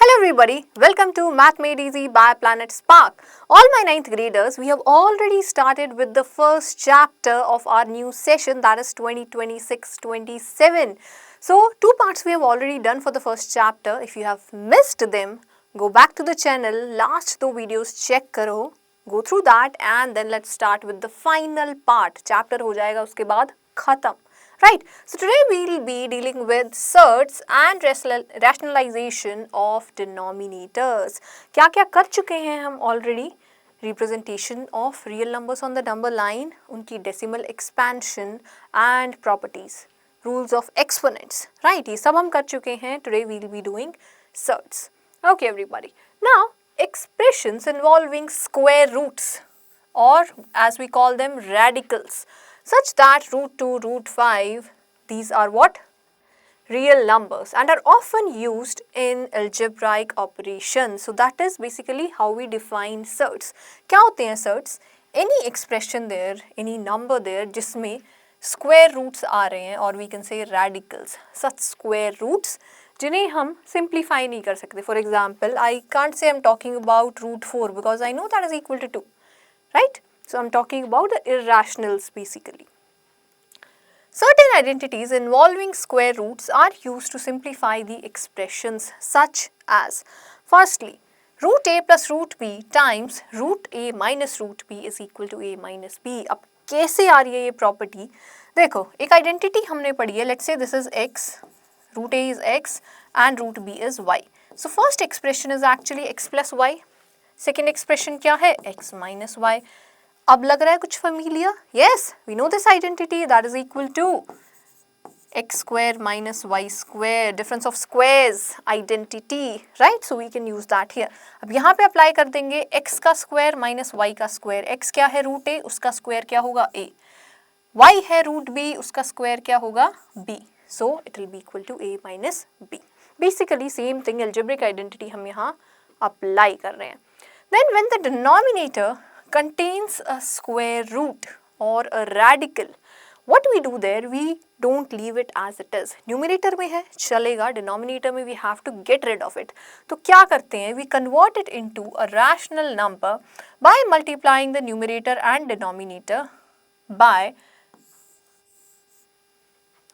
Hello everybody, welcome to Math Made Easy by Planet Spark. All my 9th graders, we have already started with the first chapter of our new session, that is 2026-27. So, two parts we have already done for the first chapter. If you have missed them, go back to the channel, last two videos check karo, go through that and then let's start with the final part. Chapter हो जाएगा उसके बाद खत्म. Right, so today we will be dealing with surds and rationalization of denominators. क्या क्या कर चुके हैं हम already? Representation of real numbers on the number line, उनकी decimal expansion and properties, rules of exponents. Right, ये सब हम कर चुके हैं. Today we will be doing surds. Okay everybody. Now expressions involving square roots, or as we call them radicals, such that root 2, root 5, these are what? Real numbers and are often used in algebraic operations. So that is basically how we define surds. क्या होते हैं surds? Any expression there, any number there जिसमें square roots आ रहे हैं, or we can say radicals, such square roots जिन्हें हम simplify नहीं कर सकते. For example, I can't say I'm talking about root 4 because I know that is equal to 2, right? So I'm talking about the irrationals basically. Certain identities involving square roots are used to simplify the expressions such as, firstly, root a plus root b times root a minus root b is equal to a minus b. अब कैसे आ रही है ये property? देखो, एक identity हमने पढ़ी है. Let's say this is x, root a is x and root b is y. So first expression is actually x plus y. Second expression क्या है? x minus y. अब लग रहा है कुछ familiar? Yes, we know this identity, that is equal to x square minus y square, difference of squares identity, right? So we can use that here. अब यहाँ पे apply कर देंगे x का square minus y का square. x क्या है root a, उसका square क्या होगा a. y है root b, उसका square क्या होगा b. So it will be equal to a minus b. Basically same thing, algebraic identity हम यहाँ apply कर रहे हैं. Then when the denominator contains a square root or a radical, what we do there, we don't leave it as it is. Numerator में है चलेगा, denominator में we have to get rid of it. तो क्या करते हैं? We convert it into a rational number by multiplying the numerator and denominator by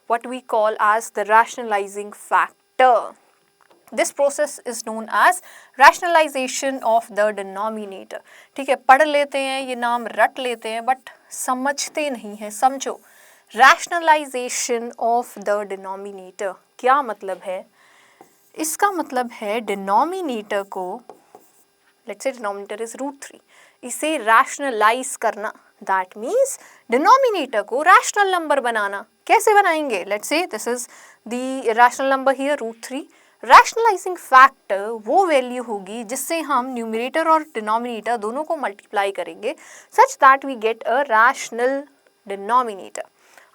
what we call as the rationalizing factor. This process is known as rationalization of the denominator. ठीक है, पढ़ लेते हैं ये नाम, रट लेते हैं, बट समझते नहीं हैं. समझो, rationalization of the denominator क्या मतलब है? इसका मतलब है denominator को, let's say denominator is root 3, इसे rationalize करना. That means denominator को rational number बनाना. कैसे बनाएंगे? Let's say this is the rational number here, root 3. Rationalising factor वो वैल्यू होगी जिससे हम न्यूमरेटर और डिनोमिनेटर दोनों को मल्टीप्लाई करेंगे such that we gate a rational denominator.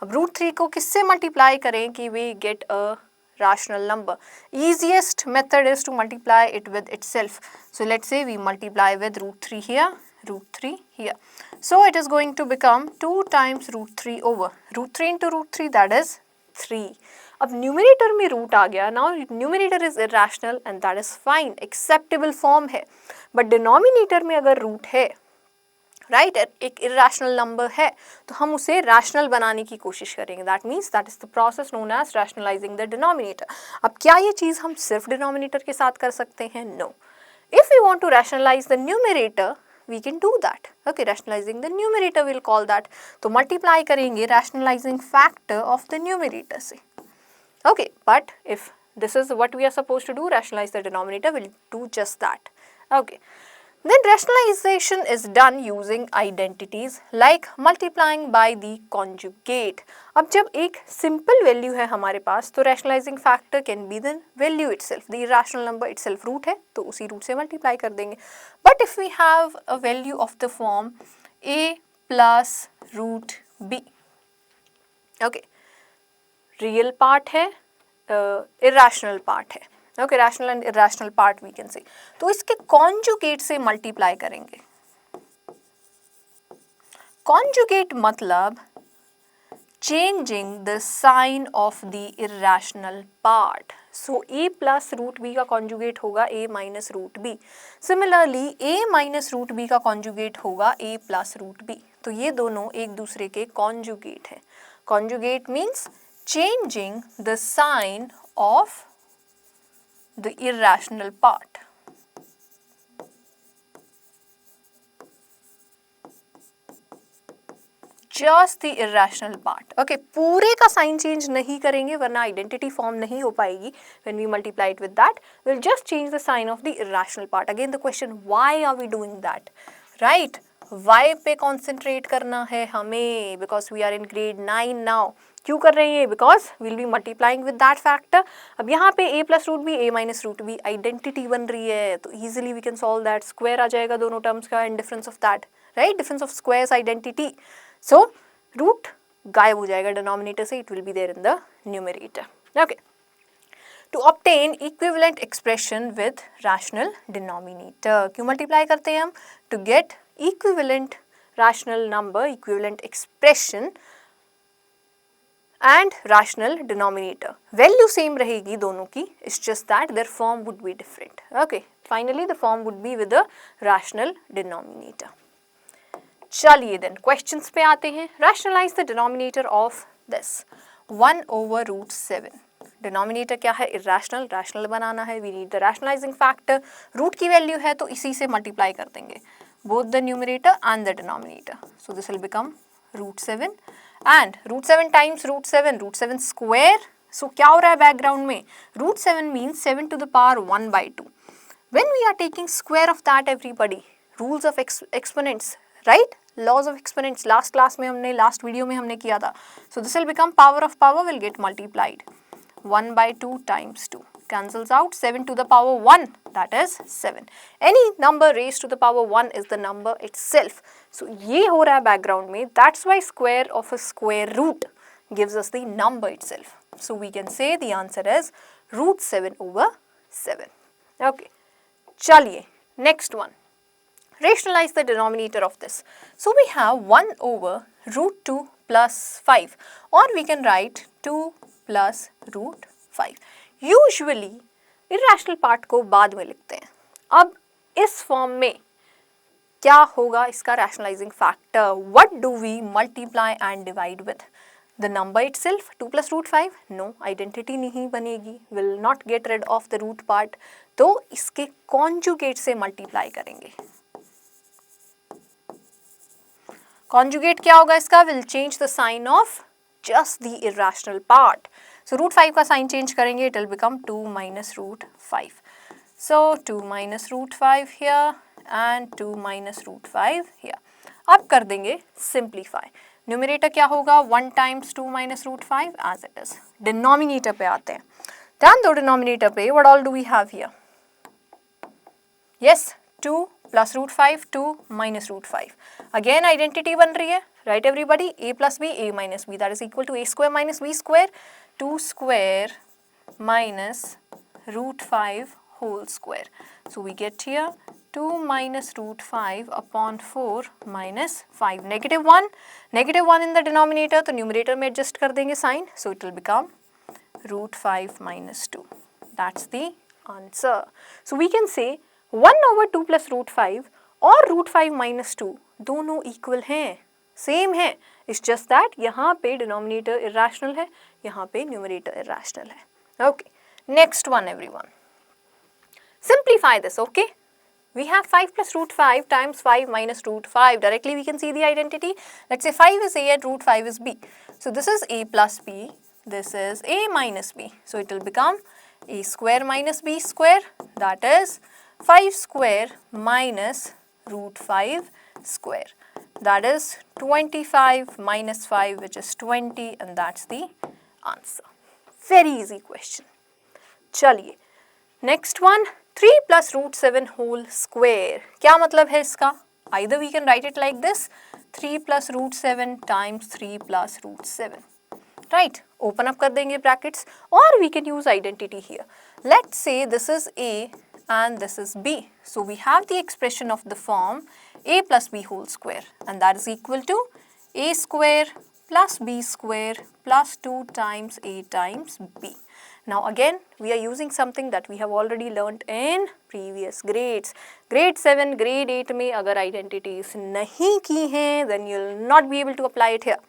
अब रूट 3 को किससे मल्टीप्लाई करें कि वी गेट अ rational number? Easiest method is to multiply it with itself. So let's say we multiply with root 3 here, root 3 here. So it is going to become 2 times root 3 over root 3 into root 3, that is 3. अब numerator में root आ गया. Now numerator is irrational and that is fine, acceptable form है. But denominator में अगर root है, right, एक irrational number है, तो हम उसे रैशनल बनाने की कोशिश करेंगे. That means that is the process known as rationalising the denominator. अब क्या ये चीज़ हम सिर्फ डिनोमिनेटर के साथ कर सकते हैं? No. If we want to rationalise the numerator, we can do that. Okay, rationalizing the numerator we'll call that. तो multiply करेंगे rationalizing factor of the numerator से. Okay, but if this is what we are supposed to do, rationalize the denominator, we'll do just that. Okay, then rationalization is done using identities like multiplying by the conjugate. अब जब एक simple value है हमारे पास, तो rationalizing factor can be the value itself, the irrational number itself. root है तो उसी root से multiply कर देंगे. But if we have a value of the form a plus root b, okay, real part है, इरेशनल पार्ट है. Okay, rational and irrational part we can say. तो इसके कॉन्जुगेट से मल्टीप्लाई करेंगे. कॉन्जुगेट मतलब changing the sign of the irrational part. So a plus root b का conjugate होगा a minus root b. Similarly a minus root b का conjugate होगा a plus root b. तो ये दोनों एक दूसरे के conjugate हैं. Conjugate means changing the sign of the irrational part. Just the irrational part. Okay, पूरे का sign change नहीं करेंगे वरना identity form नहीं हो पाएगी. When we multiply it with that, we'll just change the sign of the irrational part. Again the question, why are we doing that? Right? Why पे concentrate करना है हमें? Because we are in grade 9 now. क्यों कर रहे हैं? Because we'll be multiplying with that factor. अब यहाँ पे a plus root b, a minus root b identity बन रही है तो easily we can solve that. Square आ जाएगा दोनों terms का and difference of that. Right? Difference of squares identity. So root गायब हो जाएगा denominator से, it will be there in the numerator. Okay. To obtain equivalent expression with rational denominator. क्यों multiply करते हैं हम? To get equivalent rational number, equivalent expression and rational denominator. Value same रहेगी दोनों की. It's just that their form would be different. Okay. Finally the form would be with a rational denominator. चलिए then questions पे आते हैं. Rationalise the denominator of this 1 over root 7. Denominator क्या है? Irrational. Rational बनाना है. We need the rationalising factor. Root की value है तो इसी से मल्टीप्लाई कर देंगे both the numerator and the denominator. So this will become root 7 and root 7 times root 7 square. So क्या हो रहा है बैकग्राउंड में? Root 7 means 7 to the power 1/2. When we are taking square of that, everybody, rules of exponents, right? Laws of exponents last class में हमने last video में हमने किया था. So this will become power of power will get multiplied. 1/2 times 2 cancels out. 7 to the power 1, that is 7. Any number raised to the power 1 is the number itself. So ये हो रहा है background में. That's why square of a square root gives us the number itself. So we can say the answer is root 7 over 7. Okay. चलिए next one. Rationalize the denominator of this. So we have 1 over root 2 plus 5, or we can write 2 plus root 5. Usually irrational part को बाद में लिखते हैं. अब इस form में क्या होगा इसका rationalizing factor? What do we multiply and divide with? The number itself. 2 plus root 5? No, identity नहीं बनेगी. Will not get rid of the root part. तो इसके conjugate से multiply करेंगे. Conjugate क्या होगा इसका? Will change the sign of just the irrational part. So root 5 का sign change करेंगे, it will become 2 minus root 5. So 2 minus root 5 here and 2 minus root 5 here. अब कर देंगे simplify. Numerator क्या होगा? 1 times 2 minus root 5 as it is. Denominator पे आते हैं. ध्यान दो denominator पे, what all do we have here? Yes, 2 plus root 5, 2 minus root 5. Again identity बन रही है, right everybody? A plus b, a minus b, that is equal to a square minus b square. 2 square minus root 5 whole square. So we get here 2 minus root 5 upon 4 minus 5. Negative 1 in the denominator, तो numerator में adjust कर देंगे sign. So it will become root 5 minus 2. That's the answer. So we can say 1 over 2 plus root 5 और root 5 minus 2 दोनों equal हैं, same है. It's just that यहाँ पे denominator irrational है, यहाँ पे numerator irrational है. Okay, next one everyone. Simplify this, okay? We have 5 plus root 5 times 5 minus root 5. Directly we can see the identity. Let's say 5 is a and root 5 is b. So this is a plus b, this is a minus b. So it will become a square minus b square, that is 5 square minus root 5 square. That is 25 minus 5, which is 20, and that's the answer. Very easy question. चलिए next one, 3 plus root 7 whole square. क्या मतलब है इसका? Either we can write it like this, 3 plus root 7 times 3 plus root 7. Right? Open up कर देंगे brackets, or we can use identity here. Let's say this is a and this is b. So we have the expression of the form a plus b whole square, and that is equal to a square plus b square plus 2 times a times b. Now again we are using something that we have already learnt in previous grades. Grade 7, grade 8 में अगर identities नहीं की हैं then you'll not be able to apply it here.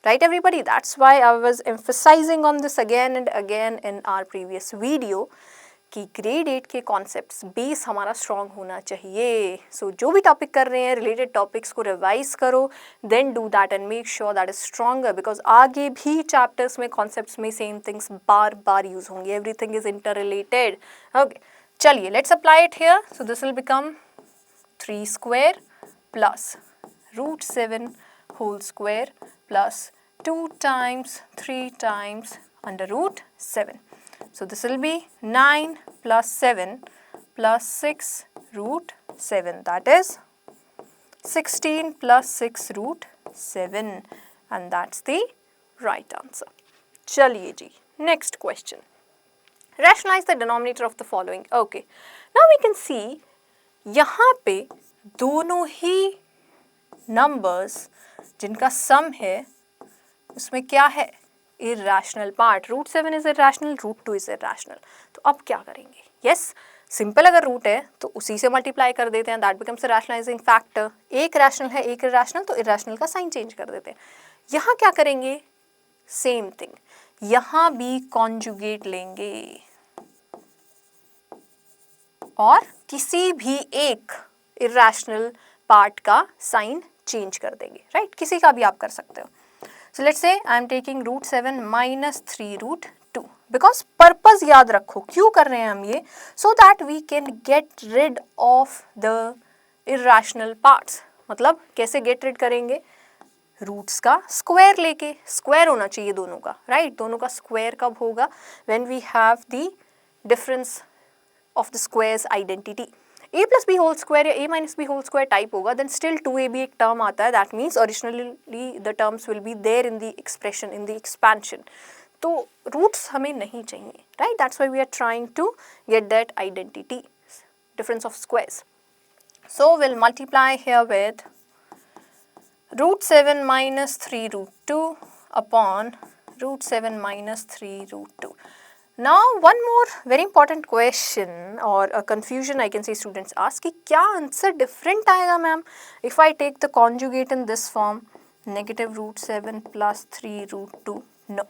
Right everybody? That's why I was emphasizing on this again and again in our previous video कि grade 8 के concepts base हमारा strong होना चाहिए. सो जो भी टॉपिक कर रहे हैं रिलेटेड टॉपिक्स को रिवाइज करो, then do that and make sure that is stronger, because आगे भी चैप्टर्स में कॉन्सेप्ट्स में सेम थिंग्स बार बार यूज होंगे. Everything is inter related. Okay चलिए let's apply it here. So this will become 3 square plus root 7 whole square plus 2 times 3 times under root 7. So this will be 9 plus 7 plus 6 root 7, that is 16 plus 6 root 7, and that's the right answer. Chaliye ji, next question. Rationalize the denominator of the following. Okay, now we can see यहाँ पे दोनों ही numbers जिनका sum है उसमें क्या है, irrational part. Root 7 is irrational, root 2 is irrational. तो अब क्या करेंगे? यस सिंपल, अगर रूट है तो उसी से मल्टीप्लाई कर देते हैं, दैट बिकम्स रैशनलाइजिंग फैक्टर. एक रैशनल है एक इरेशनल, तो इरेशनल का साइन चेंज कर देते हैं. यहाँ क्या करेंगे? सेम थिंग, यहाँ भी कॉन्जुगेट लेंगे और किसी भी एक इरेशनल पार्ट का साइन चेंज कर देंगे. राइट, किसी का भी आप कर सकते हो. So let's say I am taking root 7 minus 3 root 2, because purpose याद रखो क्यों कर रहे हैं हम ये, so that we can get rid of the irrational parts. मतलब कैसे get rid करेंगे? रूट्स का स्क्वायर लेके. स्क्वायर होना चाहिए दोनों का, राइट? दोनों का स्क्वायर कब होगा? when we have the difference of the squares identity. a plus b whole square या a minus b whole square type होगा, then still 2ab एक टर्म आता है. that means originally the terms will be there in the expression, in the expansion. तो roots हमें नहीं चाहिए, right? that's why we are trying to get that identity, difference of squares. So we'll multiply here with root 7 minus 3 root 2 upon root 7 minus 3 root 2. Now one more very important question or a confusion I can see students ask कि क्या answer different आएगा ma'am if I take the conjugate in this form, negative root 7 plus 3 root 2? No,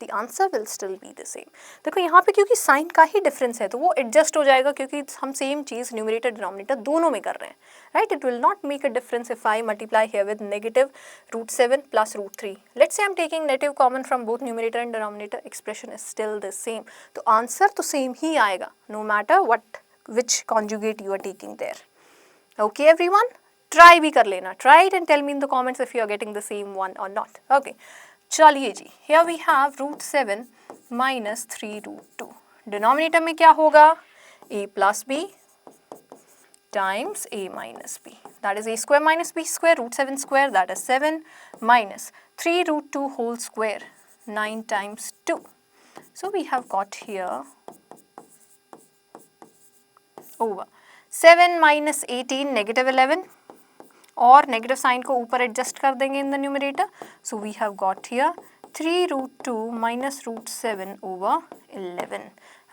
the answer will still be the same. देखो यहाँ पे क्योंकि sign का ही difference है तो वो एडजस्ट हो जाएगा, क्योंकि हम सेम चीज़ न्यूमरेटर डिनोमिनेटर दोनों में कर रहे हैं. Right, it will not make a difference if I multiply here with negative root 7 plus root 3. Let's say I am taking negative common from both numerator and denominator, expression is still the same. तो answer तो same ही आएगा no matter what which conjugate you are taking there. Okay everyone, try भी कर लेना. Try it and tell me in the comments if you are getting the same one और not. Okay चलिए जी, here we have root 7 minus 3 root 2. Denominator में क्या होगा? a plus b times a minus b, that is a square minus b square, root 7 square, that is 7, minus 3 root 2 whole square, 9 times 2. So we have got here over 7 minus 18 negative 11, और negative sign को ऊपर adjust कर देंगे in the numerator. So we have got here 3 root 2 minus root 7 over 11,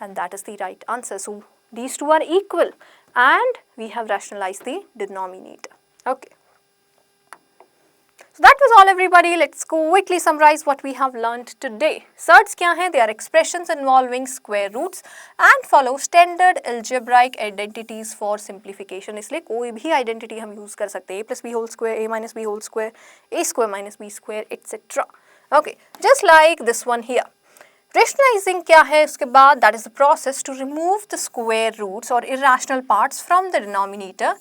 and that is the right answer. So these two are equal and we have rationalized the denominator. Okay. So that was all everybody. Let's quickly summarize what we have learned today. Surds क्या हैं? They are expressions involving square roots and follow standard algebraic identities for simplification. इसलिए कोई भी identity हम use कर सकते हैं. a plus b whole square, a minus b whole square, a square minus b square, etc. Okay, just like this one here. Rationalizing क्या है उसके बाद? That is the process to remove the square roots or irrational parts from the denominator.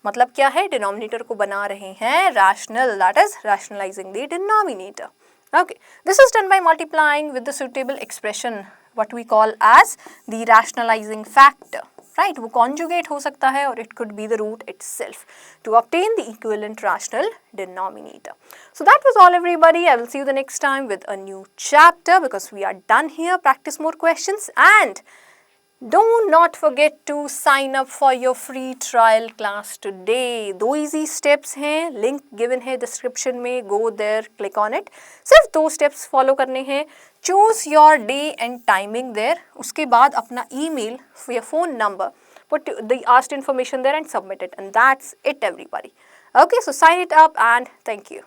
मतलब क्या है? Denominator को बना रहे हैं rational, that is rationalising the denominator. Okay, this is done by multiplying with the suitable expression what we call as the rationalising factor. Right, वो conjugate हो सकता है और it could be the root itself to obtain the equivalent rational denominator. So that was all everybody. I will see you the next time with a new chapter because we are done here. Practice more questions and Do not forget to sign up for your free trial class today. 2 easy steps हैं, link given है description में, go there, click on it. सिर्फ 2 steps follow करने हैं. Choose your day and timing there. उसके बाद अपना email या phone number, put the asked information there and submit it, and that's it everybody. Okay, so sign it up and thank you.